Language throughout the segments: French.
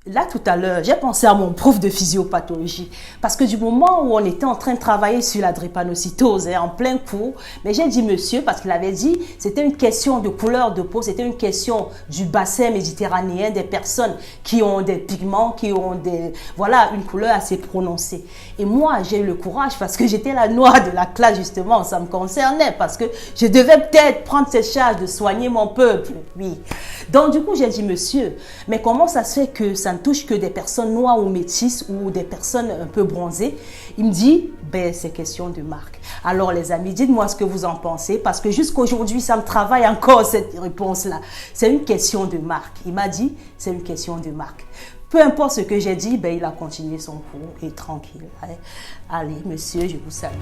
Là, tout à l'heure, j'ai pensé à mon prof de physiopathologie parce que du moment où on était en train de travailler sur la drépanocytose, en plein cours, mais j'ai dit monsieur parce qu'il avait dit c'était une question de couleur de peau, c'était une question du bassin méditerranéen, des personnes qui ont des pigments, qui ont voilà, une couleur assez prononcée. Et moi, j'ai eu le courage parce que j'étais la noire de la classe justement, ça me concernait parce que je devais peut-être prendre cette charge de soigner mon peuple, oui. Donc du coup, j'ai dit monsieur, mais comment ça se fait que ça ne touche que des personnes noires ou métisses ou des personnes un peu bronzées? Il me dit, ben c'est question de marque. Alors les amis, dites-moi ce que vous en pensez parce que jusqu'aujourd'hui, ça me travaille encore cette réponse-là. C'est une question de marque. Il m'a dit, c'est une question de marque. Peu importe ce que j'ai dit, ben il a continué son cours et tranquille. Allez, monsieur, je vous salue.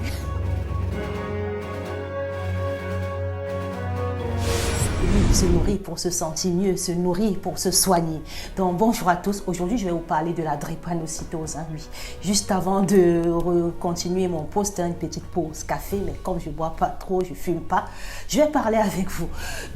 Se nourrir pour se sentir mieux, se nourrir pour se soigner. Donc bonjour à tous, aujourd'hui je vais vous parler de la drépanocytose. Oui. Juste avant de continuer mon post, une petite pause café, mais comme je ne bois pas trop, je ne fume pas, je vais parler avec vous.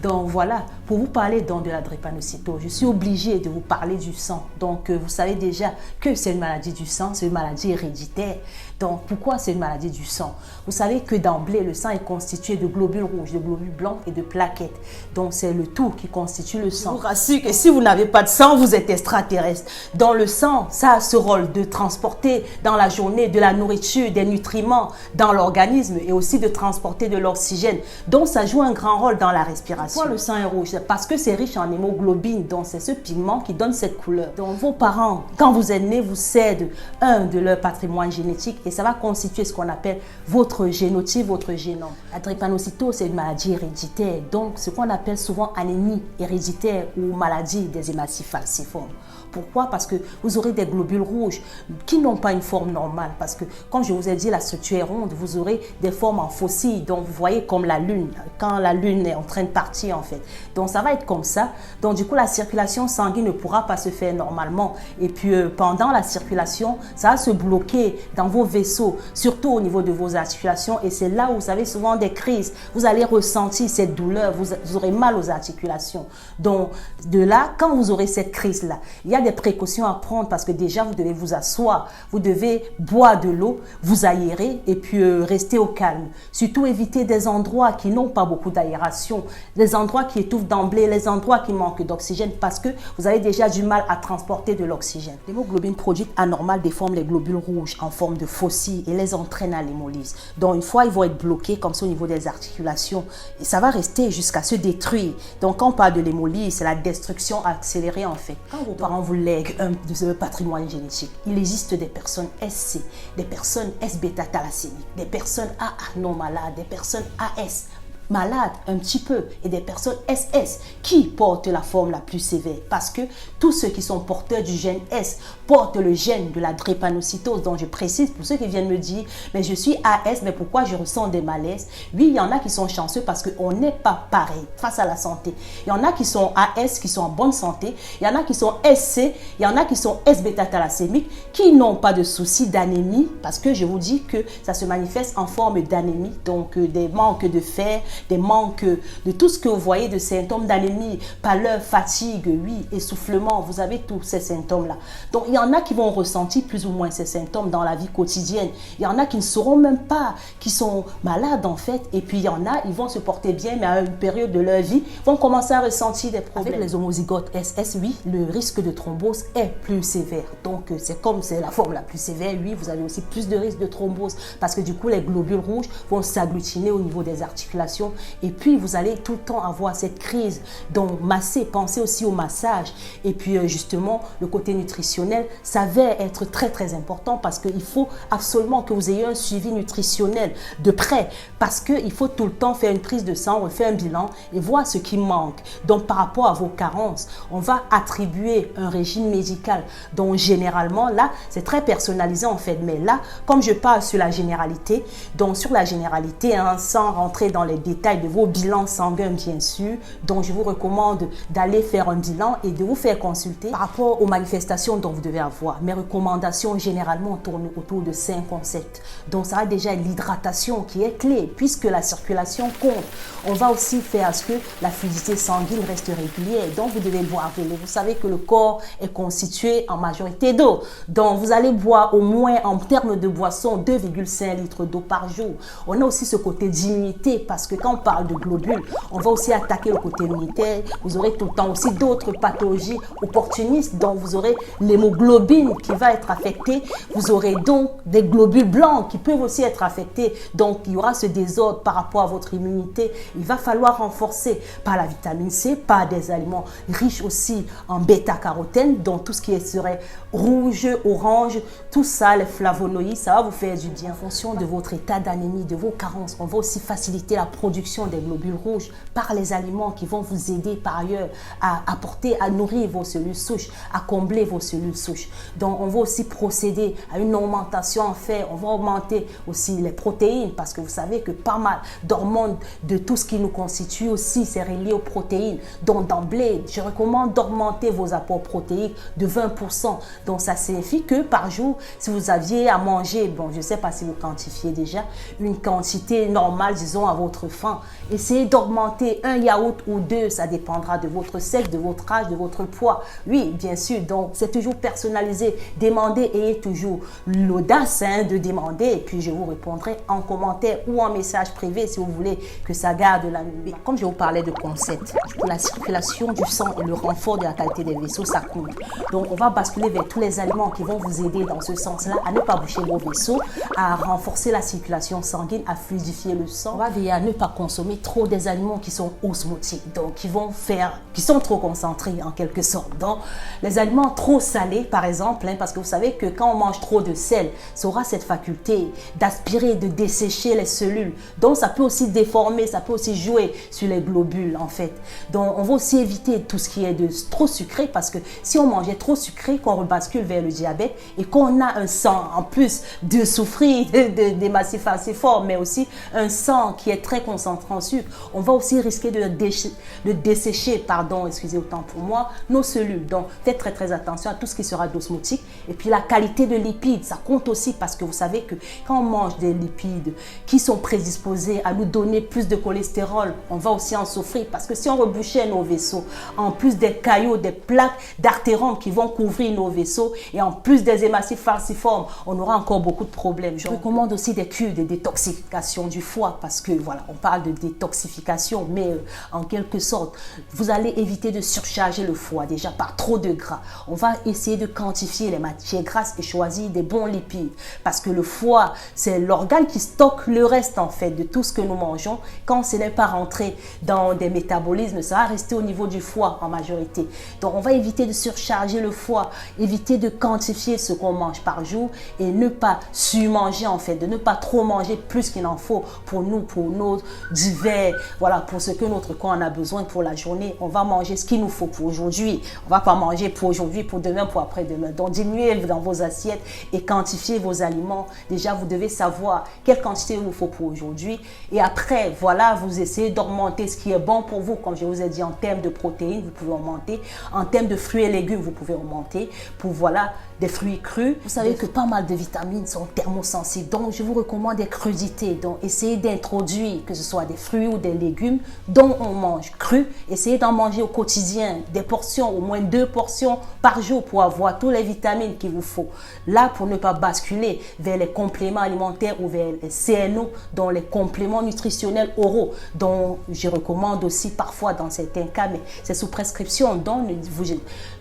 Donc voilà, pour vous parler donc de la drépanocytose, je suis obligée de vous parler du sang. Donc vous savez déjà que c'est une maladie du sang, c'est une maladie héréditaire. Donc pourquoi c'est une maladie du sang? Vous savez que d'emblée, le sang est constitué de globules rouges, de globules blancs et de plaquettes. Donc c'est le tout qui constitue le sang. Je vous rassure que si vous n'avez pas de sang, vous êtes extraterrestre. Dans le sang, ça a ce rôle de transporter dans la journée de la nourriture, des nutriments dans l'organisme et aussi de transporter de l'oxygène. Donc ça joue un grand rôle dans la respiration. Pourquoi le sang est rouge? Parce que c'est riche en hémoglobine, donc c'est ce pigment qui donne cette couleur. Donc vos parents, quand vous êtes nés, vous cèdent un de leur patrimoine génétique et ça va constituer ce qu'on appelle votre génotype, votre génome. La drépanocytose, c'est une maladie héréditaire, donc ce qu'on appelle souvent anémie héréditaire ou maladie des hématies falciformes. Pourquoi? Parce que vous aurez des globules rouges qui n'ont pas une forme normale. Parce que, comme je vous ai dit, la structure est ronde. Vous aurez des formes en faucille. Donc, vous voyez comme la lune, quand la lune est en train de partir, en fait. Donc, ça va être comme ça. Donc, du coup, la circulation sanguine ne pourra pas se faire normalement. Et puis, pendant la circulation, ça va se bloquer dans vos vaisseaux, surtout au niveau de vos articulations. Et c'est là où vous avez souvent des crises. Vous allez ressentir cette douleur. Vous aurez mal aux articulations. Donc, de là, quand vous aurez cette crise-là, il y a des précautions à prendre parce que déjà vous devez vous asseoir, vous devez boire de l'eau, vous aérer et puis rester au calme. Surtout éviter des endroits qui n'ont pas beaucoup d'aération, des endroits qui étouffent d'emblée, les endroits qui manquent d'oxygène parce que vous avez déjà du mal à transporter de l'oxygène. L'hémoglobine produite anormale déforme les globules rouges en forme de faucille et les entraîne à l'hémolyse. Donc une fois ils vont être bloqués comme ça au niveau des articulations et ça va rester jusqu'à se détruire. Donc quand on parle de l'hémolyse, c'est la destruction accélérée en fait. Quand vos parents vous lègue de ce patrimoine génétique. Il existe des personnes SC, des personnes S-bêta-thalassémiques, des personnes AA non malades, des personnes AS malades un petit peu et des personnes SS qui portent la forme la plus sévère parce que tous ceux qui sont porteurs du gène S portent le gène de la drépanocytose. Donc je précise pour ceux qui viennent me dire mais je suis AS mais pourquoi je ressens des malaises? Oui, il y en a qui sont chanceux parce qu'on n'est pas pareil face à la santé. Il y en a qui sont AS qui sont en bonne santé, il y en a qui sont SC, il y en a qui sont S-bêta-thalassémiques qui n'ont pas de soucis d'anémie parce que je vous dis que ça se manifeste en forme d'anémie, donc des manques de fer, des manques de tout ce que vous voyez de symptômes d'anémie, pâleur, fatigue, oui, essoufflement, vous avez tous ces symptômes-là. Donc, il y en a qui vont ressentir plus ou moins ces symptômes dans la vie quotidienne. Il y en a qui ne sauront même pas qu'ils sont malades en fait. Et puis, il y en a, ils vont se porter bien, mais à une période de leur vie, vont commencer à ressentir des problèmes. Avec les homozygotes SS, oui, le risque de thrombose est plus sévère. Donc, c'est comme c'est la forme la plus sévère, oui, vous avez aussi plus de risque de thrombose parce que du coup, les globules rouges vont s'agglutiner au niveau des articulations. Et puis, vous allez tout le temps avoir cette crise. Donc, masser, pensez aussi au massage. Et puis, justement, le côté nutritionnel s'avère être très, très important parce qu'il faut absolument que vous ayez un suivi nutritionnel de près parce qu'il faut tout le temps faire une prise de sang, refaire un bilan et voir ce qui manque. Donc, par rapport à vos carences, on va attribuer un régime médical. Donc, généralement, là, c'est très personnalisé en fait. Mais là, comme je parle sur la généralité, donc sur la généralité, hein, sans rentrer dans les détails, détail de vos bilans sanguins, bien sûr. Donc, je vous recommande d'aller faire un bilan et de vous faire consulter par rapport aux manifestations dont vous devez avoir. Mes recommandations, généralement, tournent autour de 5 concepts. Donc, ça a déjà l'hydratation qui est clé, puisque la circulation compte. On va aussi faire à ce que la fluidité sanguine reste régulière. Donc, vous devez boire de l'eau. Vous savez que le corps est constitué en majorité d'eau. Donc, vous allez boire au moins, en termes de boisson, 2,5 litres d'eau par jour. On a aussi ce côté d'immunité, parce que quand on parle de globules, on va aussi attaquer le côté immunitaire. Vous aurez tout le temps aussi d'autres pathologies opportunistes. Donc, vous aurez l'hémoglobine qui va être affectée. Vous aurez donc des globules blancs qui peuvent aussi être affectés. Donc, il y aura ce désordre par rapport à votre immunité. Il va falloir renforcer par la vitamine C, par des aliments riches aussi en bêta-carotène, donc tout ce qui serait rouge, orange, tout ça, les flavonoïdes, ça va vous faire du bien en fonction de votre état d'anémie, de vos carences. On va aussi faciliter la production des globules rouges par les aliments qui vont vous aider par ailleurs à apporter, à nourrir vos cellules souches, à combler vos cellules souches. Donc, on va aussi procéder à une augmentation en fer. On va augmenter aussi les protéines, parce que vous savez que pas mal d'hormones, de tout ce qui nous constitue aussi, c'est relié aux protéines. Donc, d'emblée, je recommande d'augmenter vos apports protéiques de 20%. Donc, ça signifie que par jour, si vous aviez à manger, bon, je ne sais pas si vous quantifiez déjà, une quantité normale, disons, à votre faim, essayez d'augmenter un yaourt ou deux, ça dépendra de votre sexe, de votre âge, de votre poids. Oui, bien sûr, donc c'est toujours personnalisé. Demandez, ayez toujours l'audace de demander, et puis je vous répondrai en commentaire ou en message privé si vous voulez que ça garde la nuit. Comme je vous parlais de concept, pour la circulation du sang et le renfort de la qualité des vaisseaux, ça compte. Donc, on va basculer vers tous les aliments qui vont vous aider dans ce sens-là, à ne pas boucher vos vaisseaux, à renforcer la circulation sanguine, à fluidifier le sang. On va veiller à ne pas consommer trop des aliments qui sont osmotiques, donc qui sont trop concentrés en quelque sorte. Donc, les aliments trop salés, par exemple, parce que vous savez que quand on mange trop de sel, ça aura cette faculté d'aspirer, de dessécher les cellules. Donc, ça peut aussi déformer, ça peut aussi jouer sur les globules, en fait. Donc, on va aussi éviter tout ce qui est de trop sucré, parce que si on mangeait trop sucré, qu'on rebascule vers le diabète et qu'on a un sang, en plus de souffrir des massifs falciformes, mais aussi un sang qui est très concentré en sucre, on va aussi risquer de dessécher, pardon, excusez autant pour moi, nos cellules. Donc, faites très très attention à tout ce qui sera d'osmotique. Et puis, la qualité de lipides, ça compte aussi, parce que vous savez que quand on mange des lipides qui sont prédisposés à nous donner plus de cholestérol, on va aussi en souffrir, parce que si on rebouchait nos vaisseaux, en plus des caillots, des plaques d'artérome qui vont couvrir nos vaisseaux, et en plus des hématies falciformes, on aura encore beaucoup de problèmes. Je recommande aussi des cures de détoxification du foie, parce que voilà, on parle de détoxification, mais en quelque sorte, vous allez éviter de surcharger le foie déjà par trop de gras. On va essayer de quantifier les matières grasses et choisir des bons lipides, parce que le foie, c'est l'organe qui stocke le reste en fait de tout ce que nous mangeons. Quand ce n'est pas rentré dans des métabolismes, ça va rester au niveau du foie en majorité. Donc, on va éviter de surcharger le foie, éviter de quantifier ce qu'on mange par jour et ne pas surmanger en fait, de ne pas trop manger plus qu'il en faut pour nous, pour nos divers, voilà, pour ce que notre corps en a besoin pour la journée. On va manger ce qu'il nous faut pour aujourd'hui. On va pas manger pour aujourd'hui, pour demain, pour après-demain. Donc, diminuez dans vos assiettes et quantifiez vos aliments. Déjà, vous devez savoir quelle quantité il vous faut pour aujourd'hui. Et après, voilà, vous essayez d'augmenter ce qui est bon pour vous. Comme je vous ai dit, en termes de protéines, vous pouvez augmenter. En termes de fruits et légumes, vous pouvez augmenter. Pour, voilà, des fruits crus. Vous savez que pas mal de vitamines sont thermosensibles. Donc, je vous recommande des crudités. Donc, essayez d'introduire, que ce soit des fruits ou des légumes dont on mange crus. Essayez d'en manger au quotidien, des portions, au moins 2 portions par jour pour avoir toutes les vitamines qu'il vous faut. Là, pour ne pas basculer vers les compléments alimentaires ou vers les CNO, dont les compléments nutritionnels oraux, dont je recommande aussi parfois dans certains cas, mais c'est sous prescription. Donc,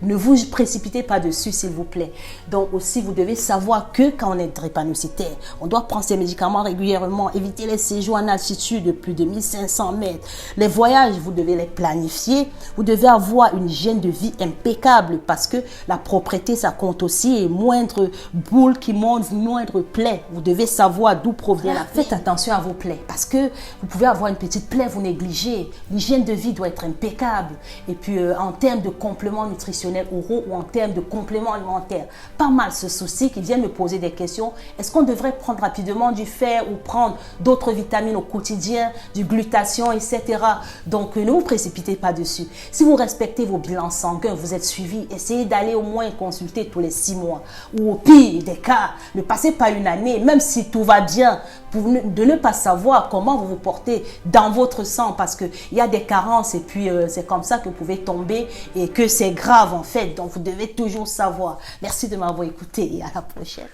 ne vous précipitez pas dessus, s'il vous plaît. Donc aussi, vous devez savoir que quand on est drépanocytaire, on doit prendre ces médicaments régulièrement, éviter les séjours en altitude de plus de 1500 mètres. Les voyages, vous devez les planifier. Vous devez avoir une hygiène de vie impeccable, parce que la propreté, ça compte aussi. Et moindre boule qui monte, moindre plaie, vous devez savoir d'où provient la plaie. Faites attention à vos plaies, parce que vous pouvez avoir une petite plaie, vous négligez. L'hygiène de vie doit être impeccable. Et puis, en termes de compléments nutritionnels oraux ou en termes de compléments alimentaires, pas mal ce souci qui viennent me poser des questions. Est-ce qu'on devrait prendre rapidement du fer ou prendre d'autres vitamines au quotidien combien, du glutathion, etc. Donc, ne vous précipitez pas dessus. Si vous respectez vos bilans sanguins, vous êtes suivi, essayez d'aller au moins consulter tous les 6 mois. Ou au pire des cas, ne passez pas une année, même si tout va bien, de ne pas savoir comment vous vous portez dans votre sang, parce qu'il y a des carences et puis c'est comme ça que vous pouvez tomber et que c'est grave en fait. Donc, vous devez toujours savoir. Merci de m'avoir écouté et à la prochaine.